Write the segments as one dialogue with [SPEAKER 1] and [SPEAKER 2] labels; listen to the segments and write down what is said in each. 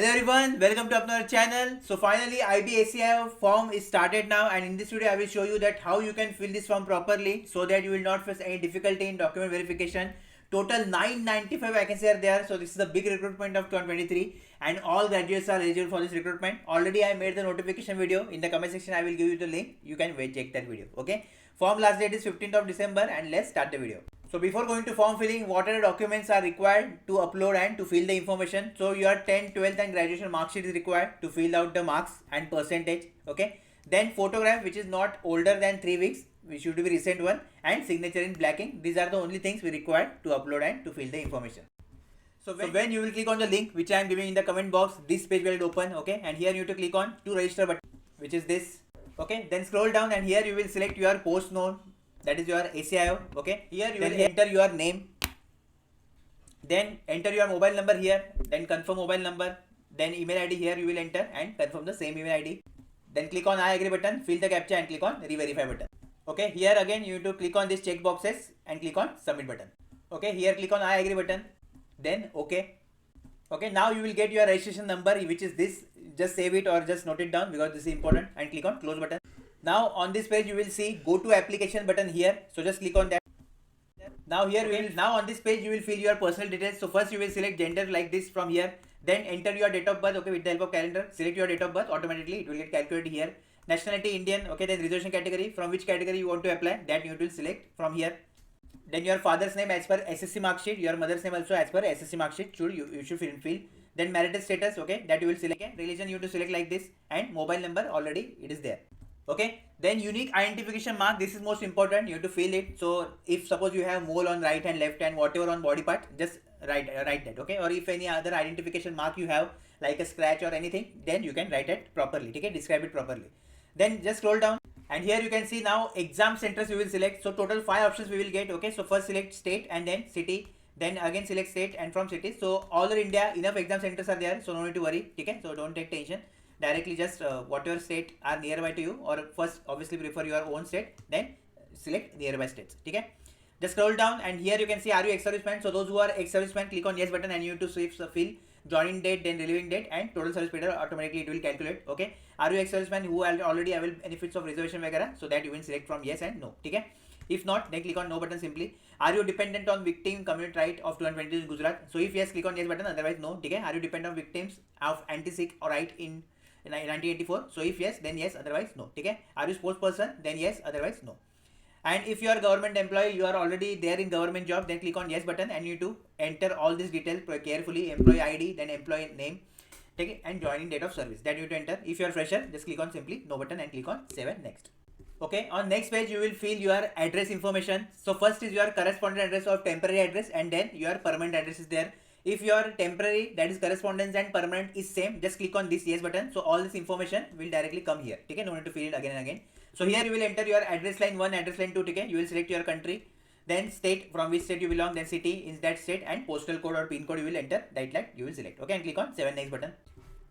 [SPEAKER 1] Hello everyone, welcome to our channel. So finally IBACI form is started now, and in this video I will show you that how you can fill this form properly so that you will not face any difficulty in document verification. Total 995 vacancies are there, so this is the big recruitment of 2023 and all graduates are eligible for this recruitment. Already I made the notification video. In the comment section I will give you the link. You can check that video. Okay. Form last date is 15th of December and let's start the video. So before going to form filling, what are the documents are required to upload and to fill the information? So your 10th, 12th and graduation mark sheet is required to fill out the marks and percentage. Okay. Then photograph which is not older than 3 weeks, which should be recent one, and signature in black ink. These are the only things we require to upload and to fill the information. So when you will click on the link which I am giving in the comment box, this page will open. Okay. And here you have to click on to register button, which is this. Okay. Then scroll down and here you will select your post node, that is your ACIO. Okay, here you will enter your name, then enter your mobile number here, then confirm mobile number, then email ID here you will enter and confirm the same email ID. Then click on I agree button, fill the captcha and click on re-verify button. Okay, here again you need to click on this check boxes and click on submit button. Okay, here click on I agree button, then okay. Okay, now you will get your registration number, which is this. Just save it or just note it down because this is important, and click on close button. Now on this page you will see go to application button here, so just click on that. Now here now on this page you will fill your personal details. So first you will select gender like this from here, then enter your date of birth. Okay, with the help of calendar select your date of birth, automatically it will get calculated here. Nationality Indian. Okay, then reservation category, from which category you want to apply, that you will select from here. Then your father's name as per SSC mark sheet, your mother's name also as per SSC mark sheet you should fill. Then marital status, okay, that you will select. Religion you have to select like this, and mobile number already it is there. Okay, then unique identification mark, this is most important, you have to fill it. So if suppose you have mole on right hand, left hand, whatever on body part, just write that. Okay, or if any other identification mark you have like a scratch or anything, then you can write it properly. Okay, describe it properly. Then just scroll down and here you can see now exam centers you will select. So total 5 options we will get. Okay, so first select state and then city, then again select state and from city. So all over India enough exam centers are there, so no need to worry. Okay, so don't take tension, directly just whatever state are nearby to you, or first obviously prefer your own state, then select nearby states. Okay, just scroll down and here you can see are you ex-serviceman. So those who are ex-serviceman, click on yes button and you have to fill joining date, then relieving date and total service period, automatically it will calculate. Okay, are you ex-serviceman who already avail benefits of reservation vagara, so that you will select from yes and no. Okay, if not, then click on no button simply. Are you dependent on victim community right of 220 in Gujarat? So if yes, click on yes button, otherwise no. Okay, are you dependent on victims of anti-Sikh or right in 1984? So if yes, then yes, otherwise no. Okay, are you sports person? Then yes, otherwise no. And if you are government employee, you are already there in government job, then click on yes button and you need to enter all these details carefully. Employee ID, then employee name, take it, and joining date of service, that you need to enter. If you are fresher, just click on simply no button and click on save and next. Okay, on next page you will fill your address information. So first is your correspondent address or temporary address, and then your permanent address is there. If your temporary, that is correspondence, and permanent is same, just click on this yes button. So all this information will directly come here. Okay, no need to fill it again and again. So here you will enter your address line 1, address line 2. Okay, you will select your country, then state, from which state you belong, then city in that state, and postal code or pin code you will enter, that you will select. Okay, and click on 7 next button.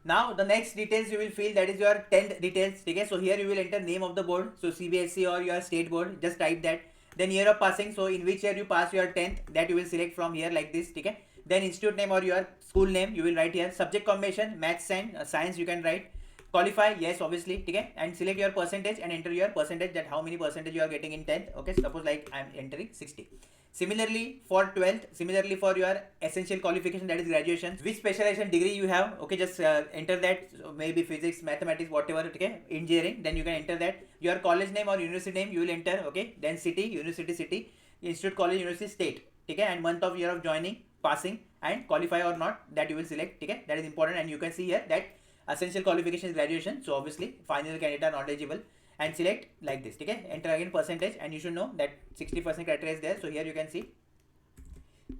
[SPEAKER 1] Now the next details you will fill, that is your 10th details. Okay, so here you will enter name of the board, so CBSE or your state board, just type that. Then year of passing, so in which year you pass your 10th, that you will select from here like this. Okay, then institute name or your school name you will write here. Subject combination, maths and science you can write. Qualify, yes obviously. Okay, and select your percentage and enter your percentage, that how many percentage you are getting in 10th. Okay, suppose like I am entering 60. Similarly for 12th, similarly for your essential qualification, that is graduation, which specialization degree you have. Okay, just enter that. So maybe physics, mathematics, whatever. Okay, engineering, then you can enter that. Your college name or university name you will enter. Okay, then city, university city, institute, college, university, state. Okay, and month of year of joining, passing, and qualify or not, that you will select. Okay, that is important. And you can see here that essential qualification is graduation, so obviously final candidate are not eligible, and select like this. Okay, enter again percentage, and you should know that 60% criteria is there. So here you can see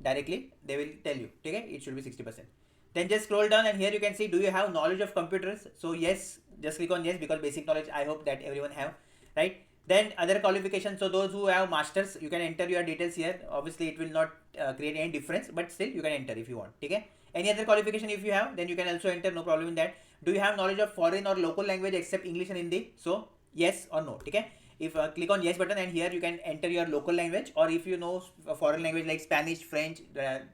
[SPEAKER 1] directly they will tell you. Okay, it should be 60%. Then just scroll down and here you can see, do you have knowledge of computers? So yes, just click on yes, because basic knowledge I hope that everyone have, right? Then other qualifications, so those who have masters, you can enter your details here. Obviously it will not create any difference, but still you can enter if you want. Okay, any other qualification if you have, then you can also enter, no problem in that. Do you have knowledge of foreign or local language except English and Hindi? So yes or no. Okay, if click on yes button and here you can enter your local language, or if you know a foreign language like Spanish, French,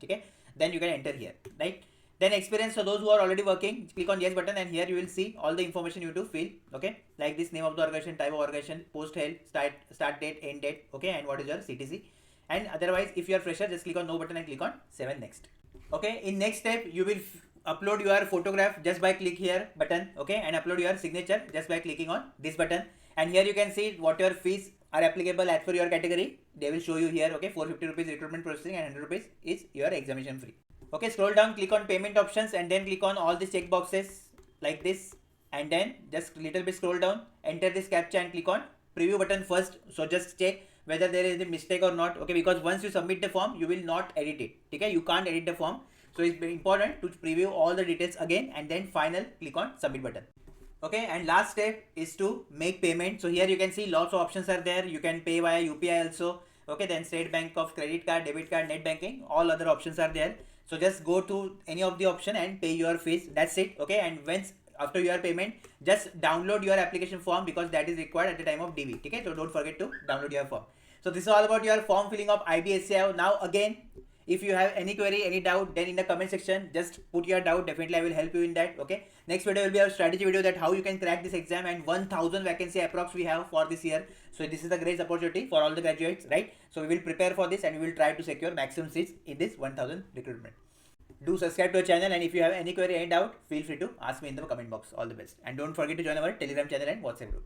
[SPEAKER 1] okay, then you can enter here, right? Then experience, so those who are already working, click on yes button, and here you will see all the information you have to fill. Okay, like this: name of the organization, type of organization, post held, start date, end date. Okay, and what is your CTC. And otherwise, if you are fresher, just click on no button and click on 7 next. Okay, in next step you will upload your photograph just by click here button. Okay, and upload your signature just by clicking on this button. And here you can see what your fees are applicable as per your category. They will show you here. Okay, 450 rupees recruitment processing and 100 rupees is your examination fee. Okay, scroll down, click on payment options, and then click on all the check boxes like this, and then just little bit scroll down, enter this captcha and click on preview button first. So just check whether there is a mistake or not. Okay, because once you submit the form, you will not edit it. Okay, you can't edit the form. So it's very important to preview all the details again, and then final click on submit button. Okay, and last step is to make payment. So here you can see lots of options are there. You can pay via UPI also. Okay, then State Bank of credit card, debit card, net banking, all other options are there. So just go to any of the option and pay your fees. That's it. Okay, and once after your payment, just download your application form because that is required at the time of DV. Okay, so don't forget to download your form. So this is all about your form filling of IBSCI. Now again, if you have any query, any doubt, then in the comment section, just put your doubt. Definitely I will help you in that. Okay, next video will be our strategy video, that how you can crack this exam, and 1000 vacancy approx we have for this year. So this is a great opportunity for all the graduates, right? So we will prepare for this and we will try to secure maximum seats in this 1000 recruitment. Do subscribe to our channel, and if you have any query, any doubt, feel free to ask me in the comment box. All the best, and don't forget to join our Telegram channel and WhatsApp group.